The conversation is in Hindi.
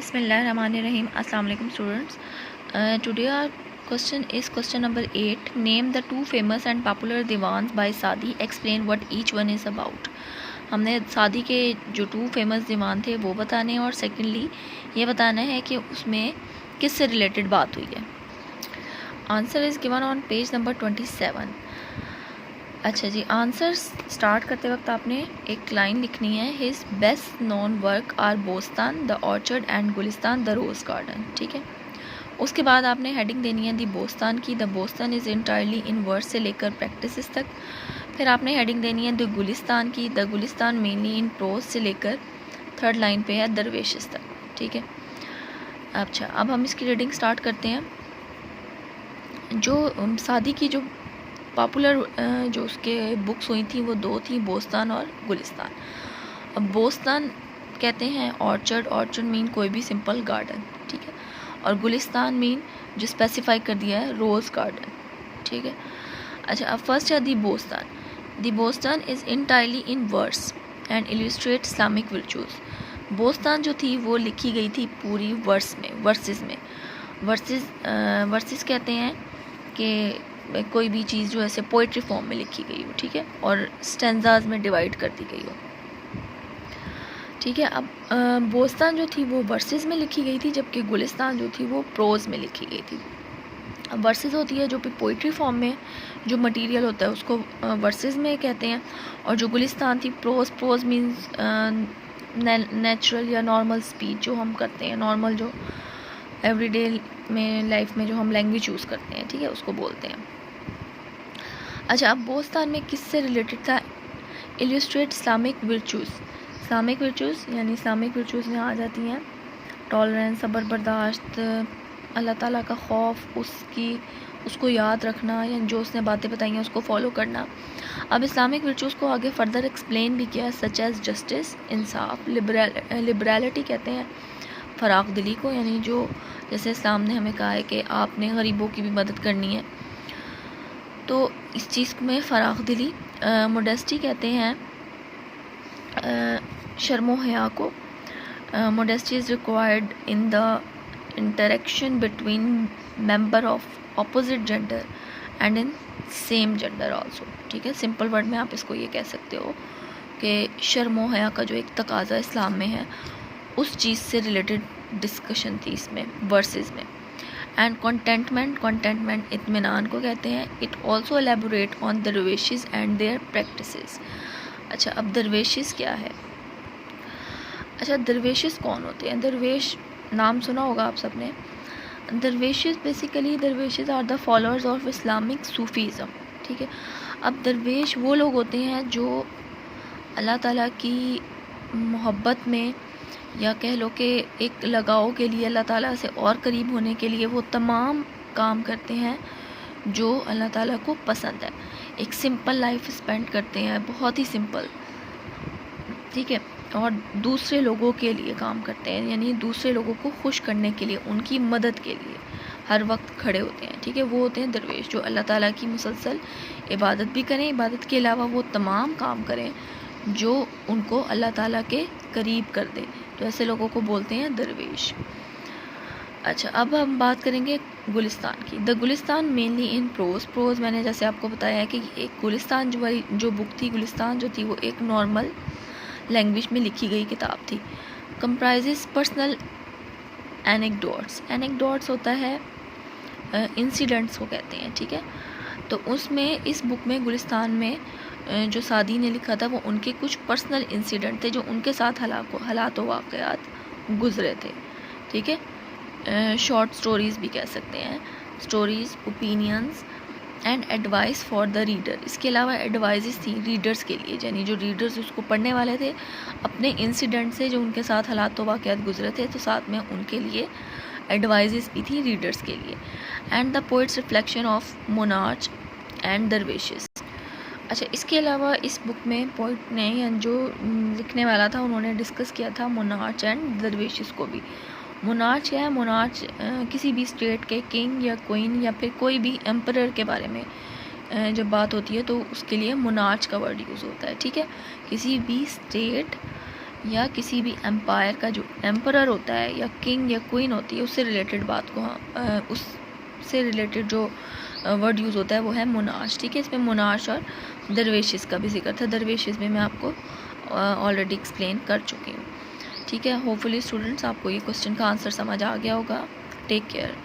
Bismillahirrahmanirrahim. Assalamu alaikum students. Today our question is question number 8. Name the two famous and popular diwans by Sadi. Explain what each one is about. हमने सादी के जो टू फेमस दीवान थे वो बताने हैं और सेकेंडली ये बताना है कि उसमें किससे रिलेटेड बात हुई है. Answer is given on page number 27. अच्छा जी, आंसर स्टार्ट करते वक्त आपने एक लाइन लिखनी है. His best known work are Bostan, the orchard and Gulistan, the rose garden. ठीक है, उसके बाद आपने हेडिंग देनी है दी बोस्तान की. The Bostan is entirely in words से लेकर प्रैक्टिसेस तक. फिर आपने हेडिंग देनी है द गुलिस्तान की. The Gulistan mainly in pros से लेकर थर्ड लाइन पे है दरवेशिस तक. ठीक है, अच्छा अब हम इसकी रीडिंग स्टार्ट करते हैं. जो सादी की जो पॉपुलर जो उसके बुक्स हुई थी वो दो थी, बोस्तान और गुलिस्तान. अब बोस्तान कहते हैं ऑर्चर्ड, ऑर्चर्ड मीन कोई भी सिंपल गार्डन. ठीक है, और गुलिस्तान मीन जो स्पेसिफाई कर दिया है रोज़ गार्डन. ठीक है, अच्छा अब फर्स्ट है the Bostan. The Bostan is entirely in verse and illustrate Islamic virtues. Bostan जो थी वो लिखी गई थी पूरी वर्स में, वर्सेस में. वर्सेस कहते हैं कि कोई भी चीज़ जो ऐसे पोइट्री फॉर्म में लिखी गई हो. ठीक है, और स्टेंजाज में डिवाइड कर दी गई हो. ठीक है, अब बोस्तान जो थी वो वर्सेस में लिखी गई थी, जबकि गुलिस्तान जो थी वो प्रोज में लिखी गई थी. अब वर्सेस होती है जो भी पोइट्री फॉर्म में जो मटेरियल होता है उसको वर्सेस में कहते हैं, और जो गुलिस्तान थी प्रोज. प्रोज मीन्स नेचुरल या नॉर्मल स्पीच जो हम करते हैं, नॉर्मल जो एवरीडे में लाइफ में जो हम लैंग्वेज यूज़ करते हैं. ठीक है, उसको बोलते हैं. अच्छा, अब बोस्तान में किससे रिलेटेड था? Illustrate Islamic virtues. Islamic virtues यानी इस्लामिक वर्चूज़ में आ जाती हैं टॉलरेंस, सब्र, बर्दाश्त, अल्लाह ताला का खौफ, उसको याद रखना, या जो उसने बातें बताई हैं उसको फॉलो करना. अब इस्लामिक वर्चूज़ को आगे फर्दर एक्सप्लेन भी किया, सच एज़ जस्टिस, इंसाफ, लिबरलिटी कहते हैं फ़राख दिली को, यानी जो जैसे इस्लाम ने हमें कहा है कि आपने गरीबों की भी मदद करनी है, तो इस चीज़ में फ़राख दिली. मोडेस्टी कहते हैं शर्मो हया को. Modesty is required in the interaction between member of opposite gender and in same gender also. ठीक है, सिंपल वर्ड में आप इसको ये कह सकते हो कि शर्मो हया का जो एक तकाजा इस्लाम में है उस चीज़ से रिलेटेड डिस्कशन थी इसमें वर्सेस में. एंड कंटेंटमेंट इत्मीनान को कहते हैं. It also elaborate on dervishes and their practices. अच्छा, अब दरवेशिस क्या है? अच्छा, दरवेशिस कौन होते हैं? दरवेश नाम सुना होगा आप सबने. Dervishes basically dervishes are the followers of Islamic Sufism. ठीक है, अब दरवेश वो लोग होते हैं जो अल्लाह ताला की मोहब्बत में, या कह लो कि एक लगाव के लिए, अल्लाह ताला से और करीब होने के लिए वो तमाम काम करते हैं जो अल्लाह ताला को पसंद है. एक सिंपल लाइफ स्पेंड करते हैं, बहुत ही सिंपल. ठीक है, और दूसरे लोगों के लिए काम करते हैं, यानी दूसरे लोगों को खुश करने के लिए, उनकी मदद के लिए हर वक्त खड़े होते हैं. ठीक है, वो होते हैं दरवेश जो अल्लाह ताला की मुसलसल इबादत भी करें, इबादत के अलावा वो तमाम काम करें जो उनको अल्लाह ताला के करीब कर दे. तो ऐसे लोगों को बोलते हैं दरवेश. अच्छा, अब हम बात करेंगे गुलिस्तान की. The Gulistan mainly in prose. Prose मैंने जैसे आपको बताया है कि एक गुलिस्तान जो बुक थी, गुलिस्तान जो थी वो एक नॉर्मल लैंग्वेज में लिखी गई किताब थी. Comprises personal anecdotes. एनेक्डोट्स होता है इंसिडेंट्स को कहते हैं. ठीक है, तो उसमें इस बुक में गुलिस्तान में जो सादी ने लिखा था वो उनके कुछ पर्सनल इंसिडेंट थे जो उनके साथ हालात व वाक़यात गुज़रे थे. ठीक है, शॉर्ट स्टोरीज़ भी कह सकते हैं. Stories, opinions and advice for the reader. इसके अलावा एडवाइजेस थी रीडर्स के लिए, यानी जो रीडर्स उसको पढ़ने वाले थे अपने इंसिडेंट से जो उनके साथ हालात व वाक़यात गुज़रे थे, तो साथ में उनके लिए एडवाइजेस भी थी रीडर्स के लिए. And the poet's reflection of monarch and dervishes. अच्छा, इसके अलावा इस बुक में पोइट ने, या जो लिखने वाला था, उन्होंने डिस्कस किया था मोनार्च एंड दरवेशिस को भी. मोनार्च क्या है? मोनार्च किसी भी स्टेट के किंग या क्वीन या फिर कोई भी एम्परर के बारे में जब बात होती है तो उसके लिए मोनार्च का वर्ड यूज़ होता है. ठीक है, किसी भी स्टेट या किसी भी एम्पायर का जो एम्परर होता है या किंग या क्वीन होती है उससे रिलेटेड बात को उससे रिलेटेड जो वर्ड यूज़ होता है वो है मोनार्च। ठीक है, इसमें मोनार्च और दरवेशिस का भी जिक्र था। दरवेशिस में मैं आपको ऑलरेडी एक्सप्लेन कर चुकी हूँ। ठीक है, होपफुली स्टूडेंट्स आपको ये क्वेश्चन का आंसर समझ आ गया होगा। Take care.